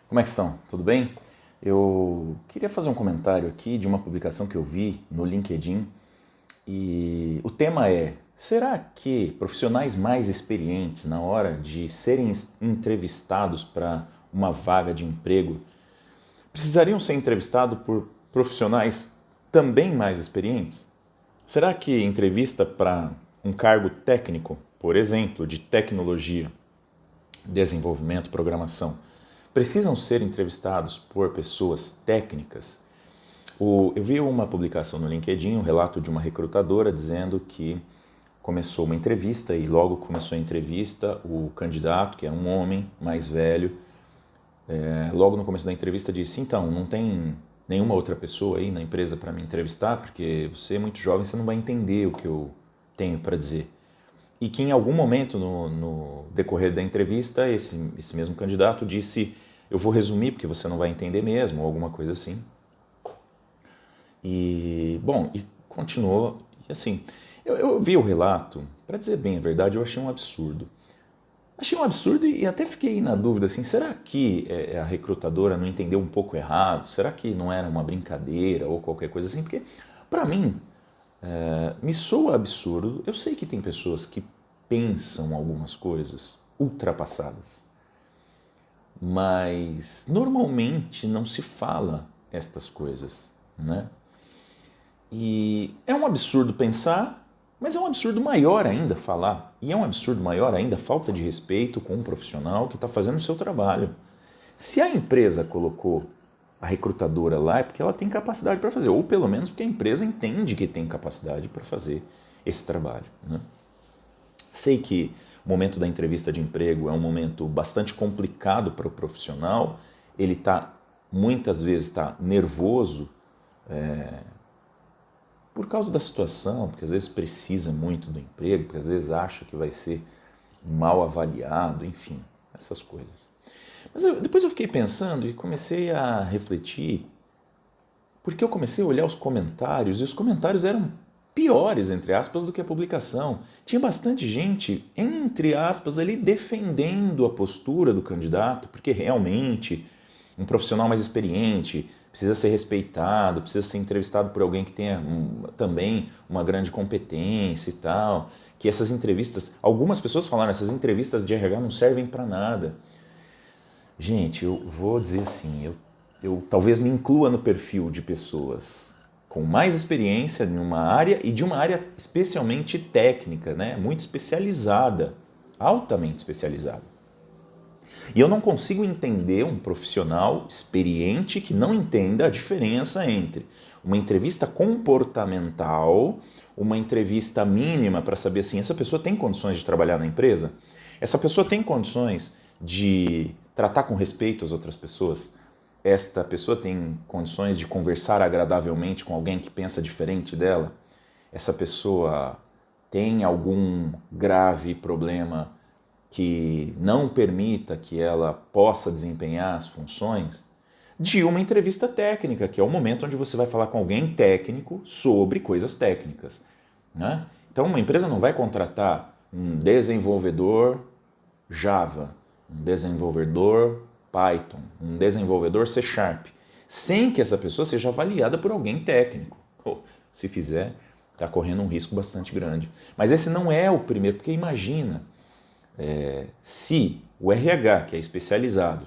Como é que estão? Tudo bem? Eu queria fazer um comentário aqui de uma publicação que eu vi no LinkedIn e o tema é: será que profissionais mais experientes na hora de serem entrevistados para uma vaga de emprego precisariam ser entrevistados por profissionais também mais experientes? Será que entrevista para um cargo técnico, por exemplo, de tecnologia, desenvolvimento, programação, precisam ser entrevistados por pessoas técnicas? Eu vi uma publicação no LinkedIn, um relato de uma recrutadora dizendo que começou uma entrevista e logo começou a entrevista, o candidato, que é um homem mais velho, logo no começo da entrevista disse: então, não tem nenhuma outra pessoa aí na empresa para me entrevistar, porque você é muito jovem, você não vai entender o que eu tenho para dizer. E que em algum momento no decorrer da entrevista, esse mesmo candidato disse: eu vou resumir porque você não vai entender mesmo, ou alguma coisa assim. E, bom, e continuou, e assim, eu vi o relato, para dizer bem a verdade, eu achei um absurdo. Achei um absurdo e até fiquei na dúvida, assim, será que a recrutadora não entendeu um pouco errado? Será que não era uma brincadeira ou qualquer coisa assim? Porque, para mim, me soa absurdo. Eu sei que tem pessoas que pensam algumas coisas ultrapassadas, mas normalmente não se fala estas coisas, né? E é um absurdo pensar, mas é um absurdo maior ainda falar. E é um absurdo maior ainda a falta de respeito com um profissional que está fazendo o seu trabalho. Se a empresa colocou a recrutadora lá, é porque ela tem capacidade para fazer, ou pelo menos porque a empresa entende que tem capacidade para fazer esse trabalho, né? Sei que o momento da entrevista de emprego é um momento bastante complicado para o profissional, ele muitas vezes está nervoso, por causa da situação, porque às vezes precisa muito do emprego, porque às vezes acha que vai ser mal avaliado, enfim, essas coisas. Mas depois eu fiquei pensando e comecei a refletir, porque eu comecei a olhar os comentários, e os comentários eram piores, entre aspas, do que a publicação. Tinha bastante gente, entre aspas, ali defendendo a postura do candidato, porque realmente um profissional mais experiente precisa ser respeitado, precisa ser entrevistado por alguém que tenha também uma grande competência e tal. Que essas entrevistas, algumas pessoas falaram, essas entrevistas de RH não servem para nada. Gente, eu vou dizer assim, eu talvez me inclua no perfil de pessoas com mais experiência em uma área e de uma área especialmente técnica, né? Muito especializada, altamente especializada. E eu não consigo entender um profissional experiente que não entenda a diferença entre uma entrevista comportamental, uma entrevista mínima para saber assim, essa pessoa tem condições de trabalhar na empresa? Essa pessoa tem condições de tratar com respeito as outras pessoas? Esta pessoa tem condições de conversar agradavelmente com alguém que pensa diferente dela? Essa pessoa tem algum grave problema que não permita que ela possa desempenhar as funções? De uma entrevista técnica, que é o momento onde você vai falar com alguém técnico sobre coisas técnicas, né? Então, uma empresa não vai contratar um desenvolvedor Java, um desenvolvedor Python, um desenvolvedor C Sharp, sem que essa pessoa seja avaliada por alguém técnico. Pô, se fizer, está correndo um risco bastante grande. Mas esse não é o primeiro, porque imagina, se o RH, que é especializado,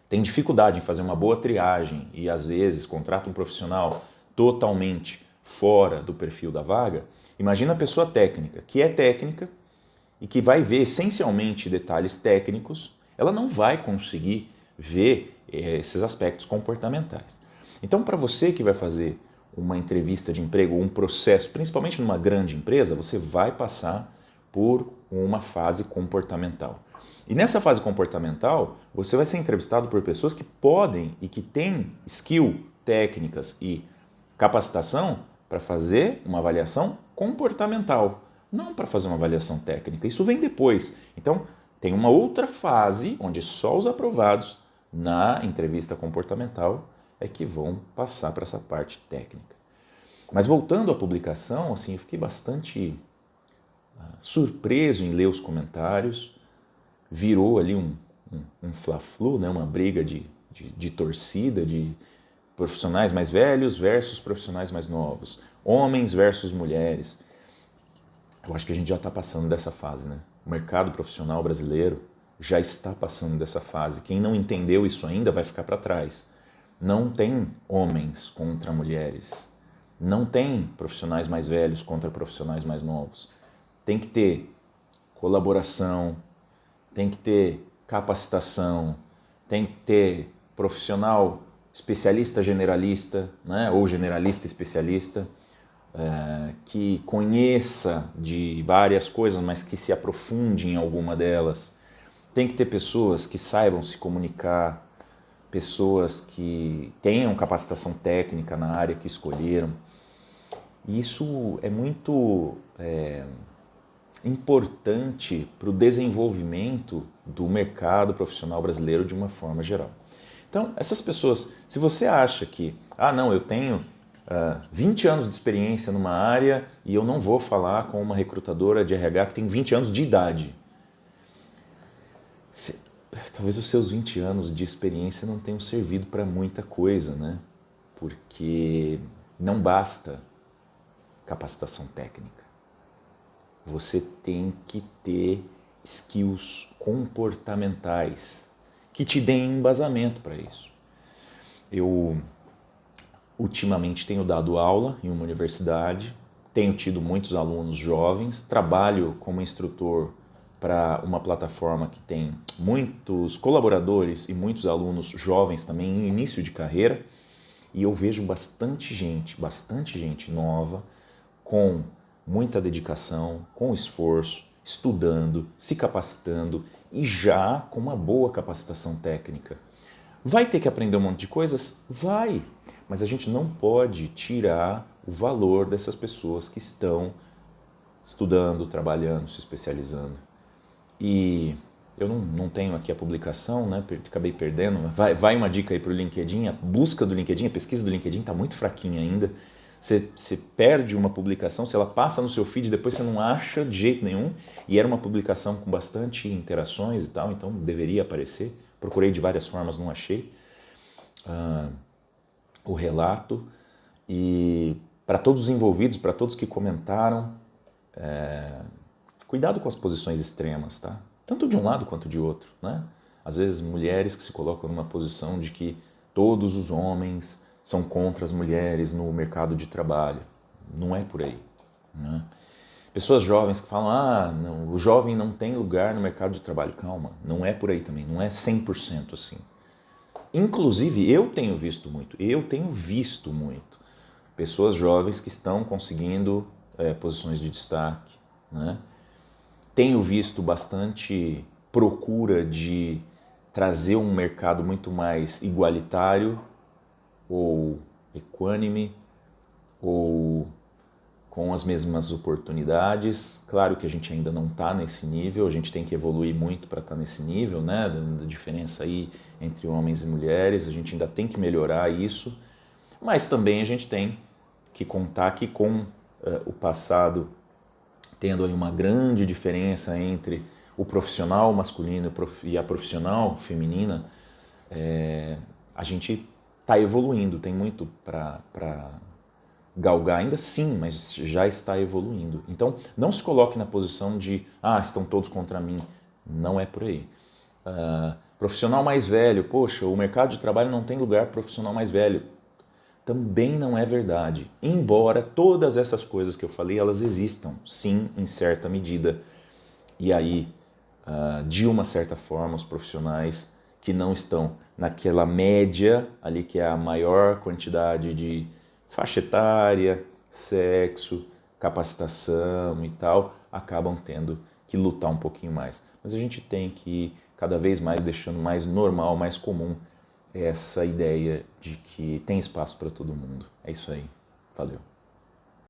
tem dificuldade em fazer uma boa triagem e às vezes contrata um profissional totalmente fora do perfil da vaga, imagina a pessoa técnica, que é técnica e que vai ver essencialmente detalhes técnicos, ela não vai conseguir ver esses aspectos comportamentais. Então, para você que vai fazer uma entrevista de emprego ou um processo, principalmente numa grande empresa, você vai passar por uma fase comportamental. E nessa fase comportamental, você vai ser entrevistado por pessoas que podem e que têm skill, técnicas e capacitação para fazer uma avaliação comportamental, não para fazer uma avaliação técnica. Isso vem depois. Então, tem uma outra fase onde só os aprovados na entrevista comportamental é que vão passar para essa parte técnica. Mas voltando à publicação, assim, eu fiquei bastante surpreso em ler os comentários. Virou ali um fla-flu, né? Uma briga de torcida, de profissionais mais velhos versus profissionais mais novos, homens versus mulheres. Eu acho que a gente já está passando dessa fase, né? O mercado profissional brasileiro já está passando dessa fase. Quem não entendeu isso ainda vai ficar para trás. Não tem homens contra mulheres. Não tem profissionais mais velhos contra profissionais mais novos. Tem que ter colaboração, tem que ter capacitação, tem que ter profissional especialista generalista, né? Ou generalista especialista, que conheça de várias coisas, mas que se aprofunde em alguma delas. Tem que ter pessoas que saibam se comunicar, pessoas que tenham capacitação técnica na área que escolheram. E isso é muito importante para o desenvolvimento do mercado profissional brasileiro de uma forma geral. Então, essas pessoas, se você acha que, não, eu tenho 20 anos de experiência numa área e eu não vou falar com uma recrutadora de RH que tem 20 anos de idade. Talvez os seus 20 anos de experiência não tenham servido para muita coisa, né? Porque não basta capacitação técnica. Você tem que ter skills comportamentais que te deem embasamento para isso. Eu ultimamente tenho dado aula em uma universidade, tenho tido muitos alunos jovens, trabalho como instrutor para uma plataforma que tem muitos colaboradores e muitos alunos jovens também em início de carreira, e eu vejo bastante gente nova, com muita dedicação, com esforço, estudando, se capacitando e já com uma boa capacitação técnica. Vai ter que aprender um monte de coisas? Vai! Mas a gente não pode tirar o valor dessas pessoas que estão estudando, trabalhando, se especializando. E eu não tenho aqui a publicação, né? Acabei perdendo. Vai uma dica aí para o LinkedIn, a busca do LinkedIn, a pesquisa do LinkedIn está muito fraquinha ainda. Você perde uma publicação, se ela passa no seu feed, depois você não acha de jeito nenhum, e era uma publicação com bastante interações e tal, então deveria aparecer. Procurei de várias formas, não achei o relato. E para todos os envolvidos, para todos que comentaram, cuidado com as posições extremas, tá? Tanto de um lado quanto de outro, né? Às vezes mulheres que se colocam numa posição de que todos os homens são contra as mulheres no mercado de trabalho. Não é por aí, né? Pessoas jovens que falam, não, o jovem não tem lugar no mercado de trabalho. Calma, não é por aí também, não é 100% assim. Inclusive, eu tenho visto muito pessoas jovens que estão conseguindo posições de destaque, né? Tenho visto bastante procura de trazer um mercado muito mais igualitário ou equânime ou com as mesmas oportunidades. Claro que a gente ainda não está nesse nível, a gente tem que evoluir muito para estar nesse nível, né? Da diferença aí entre homens e mulheres, a gente ainda tem que melhorar isso, mas também a gente tem que contar que com o passado tendo aí uma grande diferença entre o profissional masculino e a profissional feminina, a gente está evoluindo, tem muito para galgar ainda sim, mas já está evoluindo. Então, não se coloque na posição de, estão todos contra mim. Não é por aí. Profissional mais velho, poxa, o mercado de trabalho não tem lugar para profissional mais velho. Também não é verdade. Embora todas essas coisas que eu falei, elas existam, sim, em certa medida. E aí, de uma certa forma, os profissionais que não estão naquela média ali, que é a maior quantidade de faixa etária, sexo, capacitação e tal, acabam tendo que lutar um pouquinho mais. Mas a gente tem que ir cada vez mais deixando mais normal, mais comum essa ideia de que tem espaço para todo mundo. É isso aí. Valeu.